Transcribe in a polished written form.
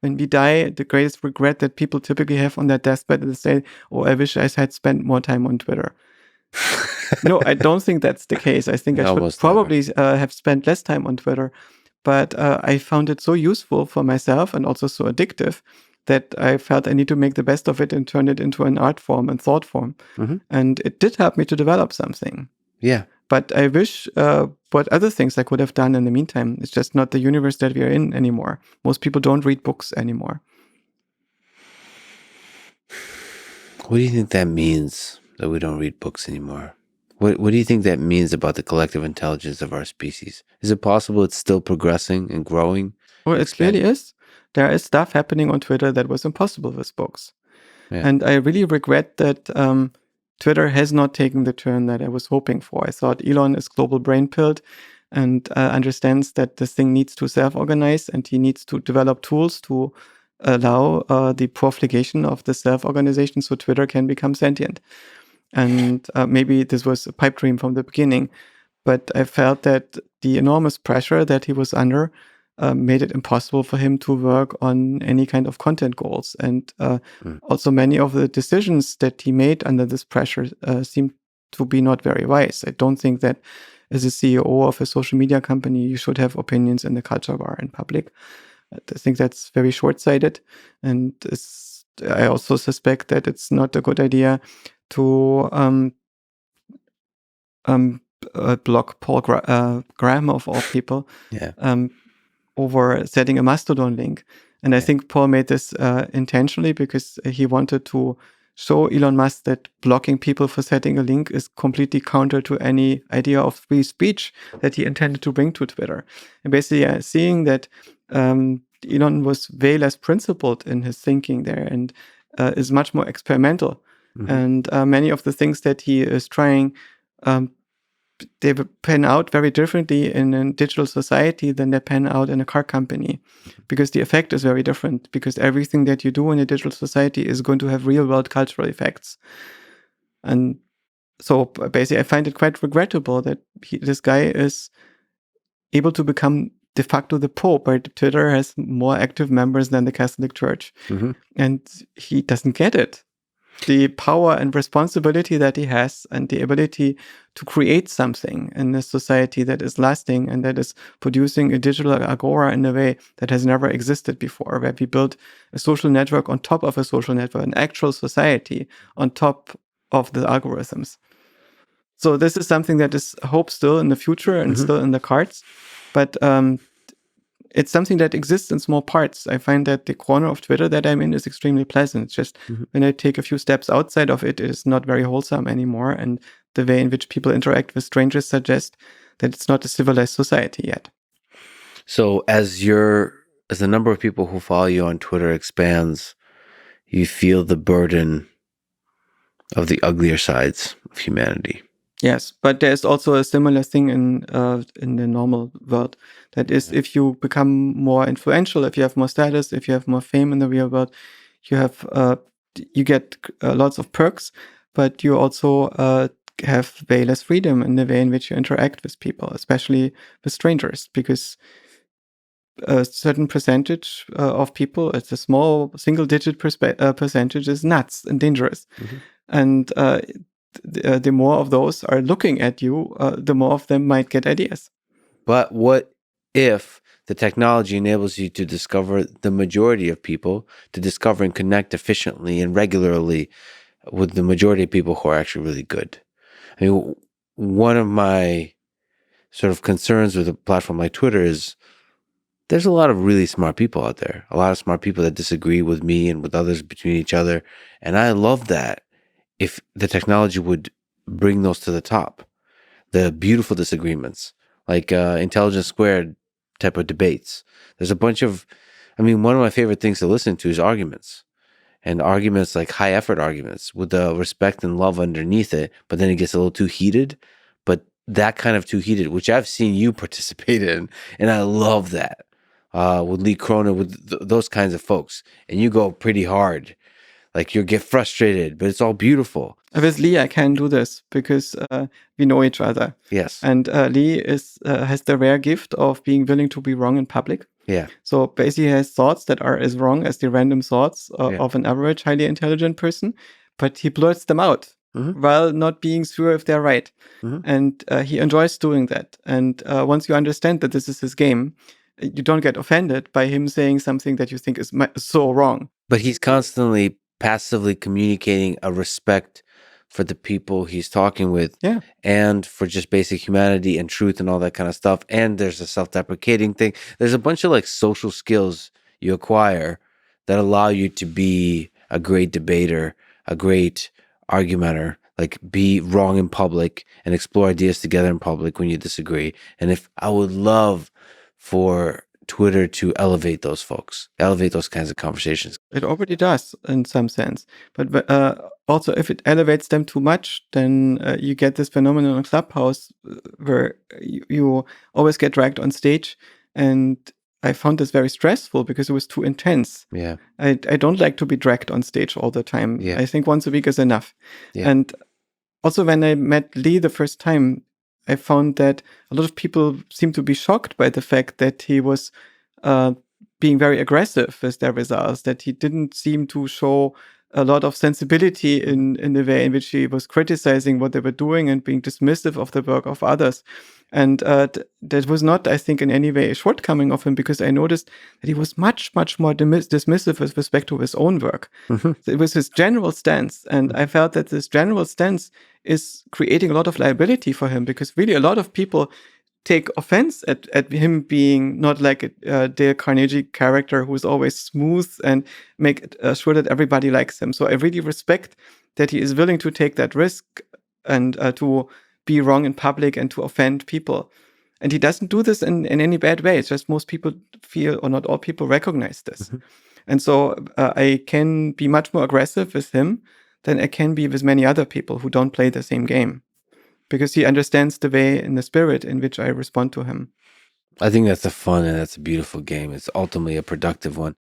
When we die, the greatest regret that people typically have on their deathbed is say, "Oh, I wish I had spent more time on Twitter." No, I don't think that's the case. I think I should Almost never. probably have spent less time on Twitter. But I found it so useful for myself and also so addictive that I felt I need to make the best of it and turn it into an art form and thought form. And it did help me to develop something. Yeah. But I wish what other things I could have done in the meantime. It's just not the universe that we are in anymore. Most people don't read books anymore. What do you think that means, that we don't read books anymore? What do you think that means about the collective intelligence of our species? Is it possible it's still progressing and growing? Well, it clearly expanding? is. There is stuff happening on Twitter that was impossible with books. Yeah. And I really regret that Twitter has not taken the turn that I was hoping for. I thought Elon is global brain pilled and understands that this thing needs to self-organize, and he needs to develop tools to allow the profligation of the self-organization so Twitter can become sentient. And maybe this was a pipe dream from the beginning, but I felt that the enormous pressure that he was under made it impossible for him to work on any kind of content goals. And also many of the decisions that he made under this pressure seemed to be not very wise. I don't think that as a CEO of a social media company, you should have opinions in the culture war in public. I think that's very short-sighted. And I also suspect that it's not a good idea to block Paul Graham of all people over setting a Mastodon link. And I think Paul made this intentionally because he wanted to show Elon Musk that blocking people for setting a link is completely counter to any idea of free speech that he intended to bring to Twitter. And basically seeing that Elon was way less principled in his thinking there and is much more experimental. And many of the things that he is trying, they pan out very differently in a digital society than they pan out in a car company, because the effect is very different, because everything that you do in a digital society is going to have real world cultural effects. And so basically I find it quite regrettable that this guy is able to become de facto the Pope, where Twitter has more active members than the Catholic Church. And he doesn't get it. The power and responsibility that he has, and the ability to create something in a society that is lasting and that is producing a digital agora in a way that has never existed before, where we build a social network on top of a social network, an actual society on top of the algorithms. So this is something that is hope still in the future and still in the cards, but it's something that exists in small parts. I find that the corner of Twitter that I'm in is extremely pleasant. It's just when I take a few steps outside of it, it is not very wholesome anymore. And the way in which people interact with strangers suggests that it's not a civilized society yet. So as the number of people who follow you on Twitter expands, you feel the burden of the uglier sides of humanity. Yes, but there's also a similar thing in the normal world. That is, if you become more influential, if you have more status, if you have more fame in the real world, you get lots of perks, but you also have way less freedom in the way in which you interact with people, especially with strangers, because a certain percentage of people, it's a small single-digit percentage, is nuts and dangerous, and the more of those are looking at you, the more of them might get ideas. But what if the technology enables you to discover the majority of people, to discover and connect efficiently and regularly with the majority of people who are actually really good? I mean, one of my sort of concerns with a platform like Twitter is there's a lot of really smart people out there, a lot of smart people that disagree with me and with others between each other. And I love that if the technology would bring those to the top, the beautiful disagreements, like Intelligence Squared type of debates. There's a bunch of, one of my favorite things to listen to is arguments. And arguments, like high effort arguments with the respect and love underneath it, but then it gets a little too heated. But that kind of too heated, which I've seen you participate in, and I love that. With Lee Cronin, with those kinds of folks. And you go pretty hard. Like you get frustrated, but it's all beautiful. With Lee, I can do this because we know each other. Yes. And Lee has the rare gift of being willing to be wrong in public. Yeah. So basically he has thoughts that are as wrong as the random thoughts of an average highly intelligent person, but he blurts them out while not being sure if they're right. And he enjoys doing that. And once you understand that this is his game, you don't get offended by him saying something that you think is so wrong. But he's constantly passively communicating a respect for the people he's talking with, and for just basic humanity and truth and all that kind of stuff. And there's a self-deprecating thing. There's a bunch of like social skills you acquire that allow you to be a great debater, a great argumenter, like be wrong in public and explore ideas together in public when you disagree. And if I would love for Twitter to elevate those folks, elevate those kinds of conversations. It already does in some sense. But also, if it elevates them too much, then you get this phenomenon on Clubhouse where you always get dragged on stage. And I found this very stressful because it was too intense. Yeah. I don't like to be dragged on stage all the time. Yeah. I think once a week is enough. Yeah. And also, when I met Lee the first time, I found that a lot of people seemed to be shocked by the fact that he was being very aggressive with their results, that he didn't seem to show a lot of sensibility in the way in which he was criticizing what they were doing and being dismissive of the work of others. And that was not, I think, in any way a shortcoming of him, because I noticed that he was much, much more dismissive with respect to his own work. So it was his general stance. And I felt that this general stance is creating a lot of liability for him, because really a lot of people take offense at him being not like a Dale Carnegie character who's always smooth and make sure that everybody likes him. So I really respect that he is willing to take that risk and to be wrong in public and to offend people. And he doesn't do this in any bad way. It's just most people feel, or not all people recognize this. And so I can be much more aggressive with him than I can be with many other people who don't play the same game, because he understands the way and the spirit in which I respond to him. I think that's a fun and that's a beautiful game. It's ultimately a productive one.